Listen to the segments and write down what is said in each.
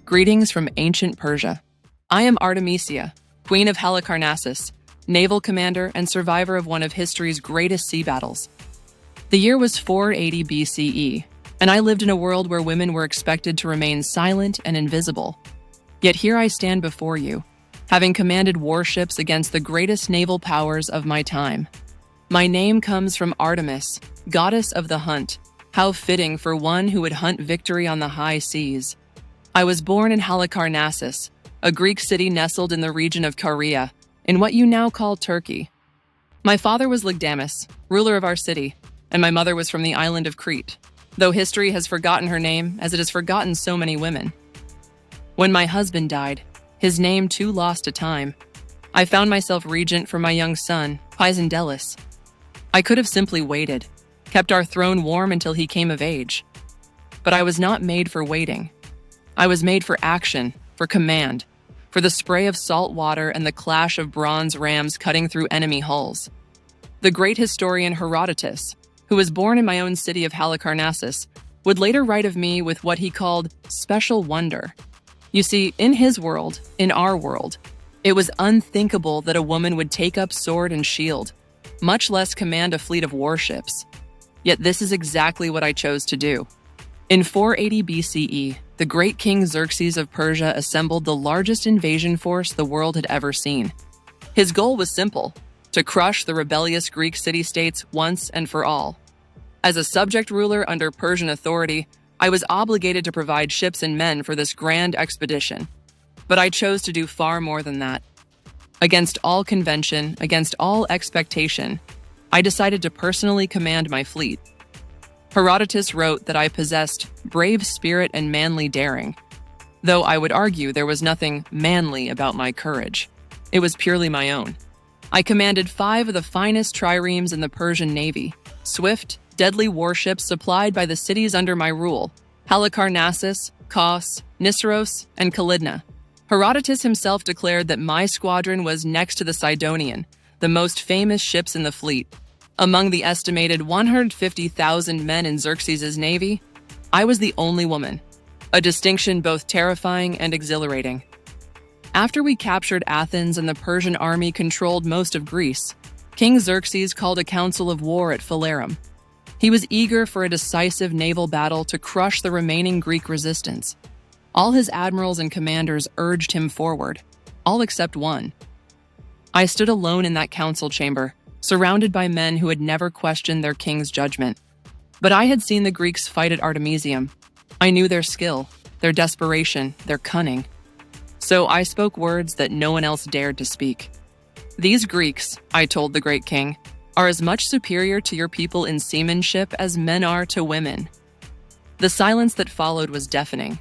Greetings from ancient Persia. I am Artemisia, Queen of Halicarnassus, naval commander and survivor of one of history's greatest sea battles. The year was 480 BCE, and I lived in a world where women were expected to remain silent and invisible. Yet here I stand before you, having commanded warships against the greatest naval powers of my time. My name comes from Artemis, goddess of the hunt. How fitting for one who would hunt victory on the high seas. I was born in Halicarnassus, a Greek city nestled in the region of Caria, in what you now call Turkey. My father was Lygdamis, ruler of our city, and my mother was from the island of Crete, though history has forgotten her name as it has forgotten so many women. When my husband died, his name too lost to time, I found myself regent for my young son, Pisandelis. I could have simply waited, kept our throne warm until he came of age. But I was not made for waiting. I was made for action, for command, for the spray of salt water and the clash of bronze rams cutting through enemy hulls. The great historian Herodotus, who was born in my own city of Halicarnassus, would later write of me with what he called special wonder. You see, in his world, in our world, it was unthinkable that a woman would take up sword and shield, much less command a fleet of warships. Yet this is exactly what I chose to do. In 480 BCE, the great king Xerxes of Persia assembled the largest invasion force the world had ever seen. His goal was simple: to crush the rebellious Greek city-states once and for all. As a subject ruler under Persian authority, I was obligated to provide ships and men for this grand expedition. But I chose to do far more than that. Against all convention, against all expectation, I decided to personally command my fleet. Herodotus wrote that I possessed brave spirit and manly daring, though I would argue there was nothing manly about my courage. It was purely my own. I commanded 5 of the finest triremes in the Persian navy, swift, deadly warships supplied by the cities under my rule: Halicarnassus, Kos, Nisros, and Kalidna. Herodotus himself declared that my squadron was next to the Sidonian, the most famous ships in the fleet. Among the estimated 150,000 men in Xerxes' navy, I was the only woman, a distinction both terrifying and exhilarating. After we captured Athens and the Persian army controlled most of Greece, King Xerxes called a council of war at Phalerum. He was eager for a decisive naval battle to crush the remaining Greek resistance. All his admirals and commanders urged him forward, all except one. I stood alone in that council chamber, surrounded by men who had never questioned their king's judgment. But I had seen the Greeks fight at Artemisium. I knew their skill, their desperation, their cunning. So I spoke words that no one else dared to speak. These Greeks, I told the great king, are as much superior to your people in seamanship as men are to women. The silence that followed was deafening.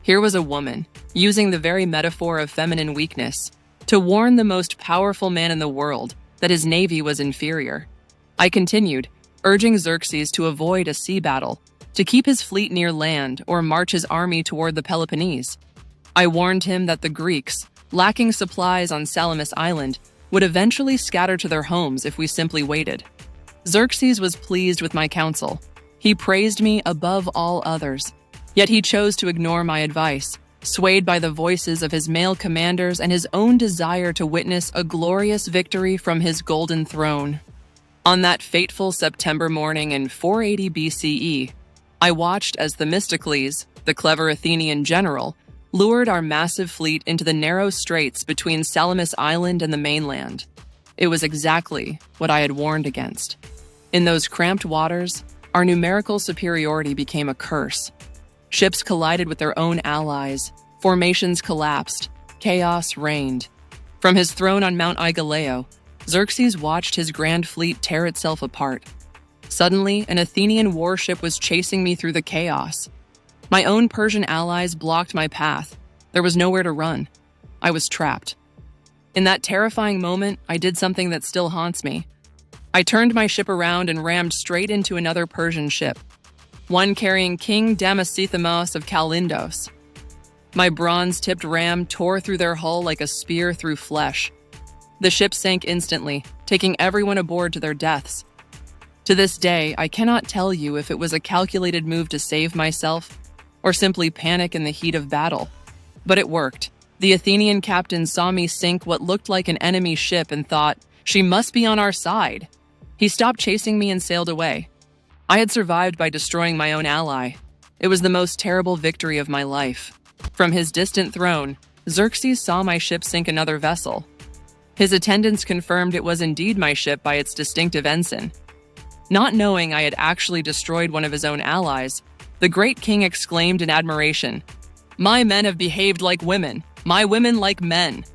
Here was a woman, using the very metaphor of feminine weakness, to warn the most powerful man in the world that his navy was inferior. I continued, urging Xerxes to avoid a sea battle, to keep his fleet near land or march his army toward the Peloponnese. I warned him that the Greeks, lacking supplies on Salamis Island, would eventually scatter to their homes if we simply waited. Xerxes was pleased with my counsel. He praised me above all others, yet he chose to ignore my advice, swayed by the voices of his male commanders and his own desire to witness a glorious victory from his golden throne. On that fateful September morning in 480 BCE, I watched as Themistocles, the clever Athenian general, lured our massive fleet into the narrow straits between Salamis Island and the mainland. It was exactly what I had warned against. In those cramped waters, our numerical superiority became a curse. Ships collided with their own allies, formations collapsed, chaos reigned. From his throne on Mount Aigaleo, Xerxes watched his grand fleet tear itself apart. Suddenly, an Athenian warship was chasing me through the chaos. My own Persian allies blocked my path. There was nowhere to run. I was trapped. In that terrifying moment, I did something that still haunts me. I turned my ship around and rammed straight into another Persian ship, one carrying King Artemisia of Halicarnassus. My bronze-tipped ram tore through their hull like a spear through flesh. The ship sank instantly, taking everyone aboard to their deaths. To this day, I cannot tell you if it was a calculated move to save myself or simply panic in the heat of battle. But it worked. The Athenian captain saw me sink what looked like an enemy ship and thought, "She must be on our side." He stopped chasing me and sailed away. I had survived by destroying my own ally. It was the most terrible victory of my life. From his distant throne, Xerxes saw my ship sink another vessel. His attendants confirmed it was indeed my ship by its distinctive ensign. Not knowing I had actually destroyed one of his own allies, the great king exclaimed in admiration, "My men have behaved like women, my women like men."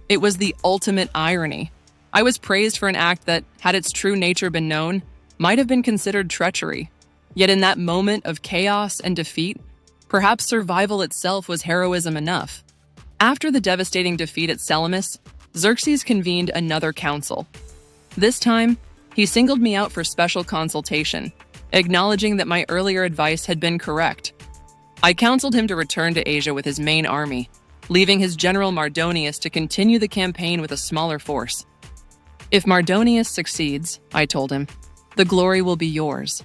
It was the ultimate irony. I was praised for an act that, had its true nature been known, might have been considered treachery. Yet in that moment of chaos and defeat, perhaps survival itself was heroism enough. After the devastating defeat at Salamis, Xerxes convened another council. This time, he singled me out for special consultation, acknowledging that my earlier advice had been correct. I counseled him to return to Asia with his main army, leaving his general Mardonius to continue the campaign with a smaller force. "If Mardonius succeeds," I told him, "the glory will be yours.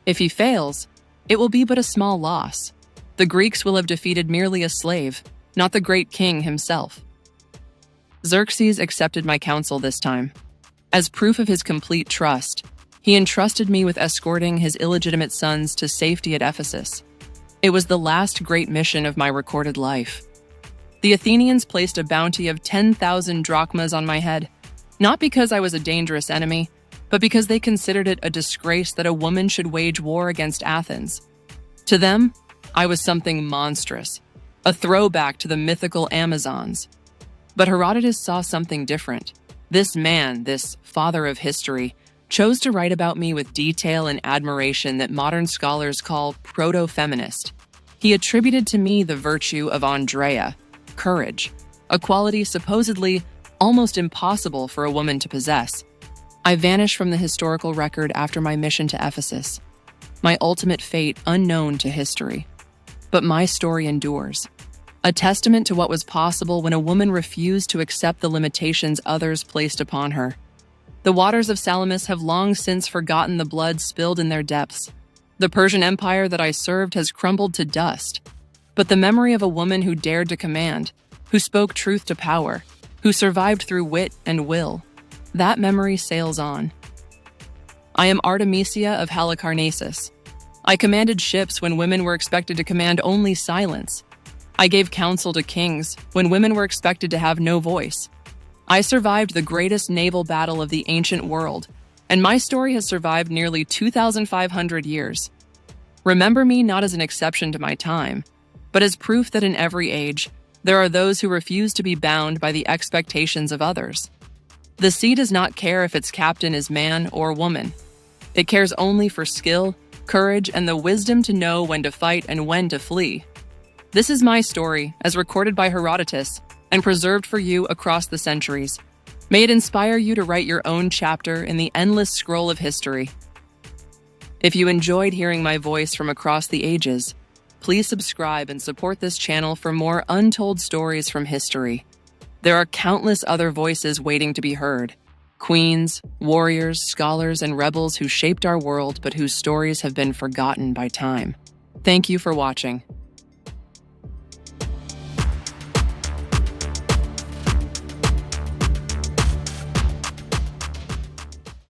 If he fails, it will be but a small loss. The Greeks will have defeated merely a slave, not the great king himself." Xerxes accepted my counsel this time. As proof of his complete trust, he entrusted me with escorting his illegitimate sons to safety at Ephesus. It was the last great mission of my recorded life. The Athenians placed a bounty of 10,000 drachmas on my head, not because I was a dangerous enemy, but because they considered it a disgrace that a woman should wage war against Athens. To them, I was something monstrous, a throwback to the mythical Amazons. But Herodotus saw something different. This man, this father of history, chose to write about me with detail and admiration that modern scholars call proto-feminist. He attributed to me the virtue of Andrea, courage, a quality supposedly almost impossible for a woman to possess. I vanished from the historical record after my mission to Ephesus, my ultimate fate unknown to history. But my story endures, a testament to what was possible when a woman refused to accept the limitations others placed upon her. The waters of Salamis have long since forgotten the blood spilled in their depths. The Persian Empire that I served has crumbled to dust. But the memory of a woman who dared to command, who spoke truth to power, who survived through wit and will, that memory sails on. I am Artemisia of Halicarnassus. I commanded ships when women were expected to command only silence. I gave counsel to kings when women were expected to have no voice. I survived the greatest naval battle of the ancient world, and my story has survived nearly 2,500 years. Remember me not as an exception to my time, but as proof that in every age, there are those who refuse to be bound by the expectations of others. The sea does not care if its captain is man or woman. It cares only for skill, courage, and the wisdom to know when to fight and when to flee. This is my story, as recorded by Herodotus and preserved for you across the centuries. May it inspire you to write your own chapter in the endless scroll of history. If you enjoyed hearing my voice from across the ages, please subscribe and support this channel for more untold stories from history. There are countless other voices waiting to be heard. Queens, warriors, scholars, and rebels who shaped our world but whose stories have been forgotten by time. Thank you for watching.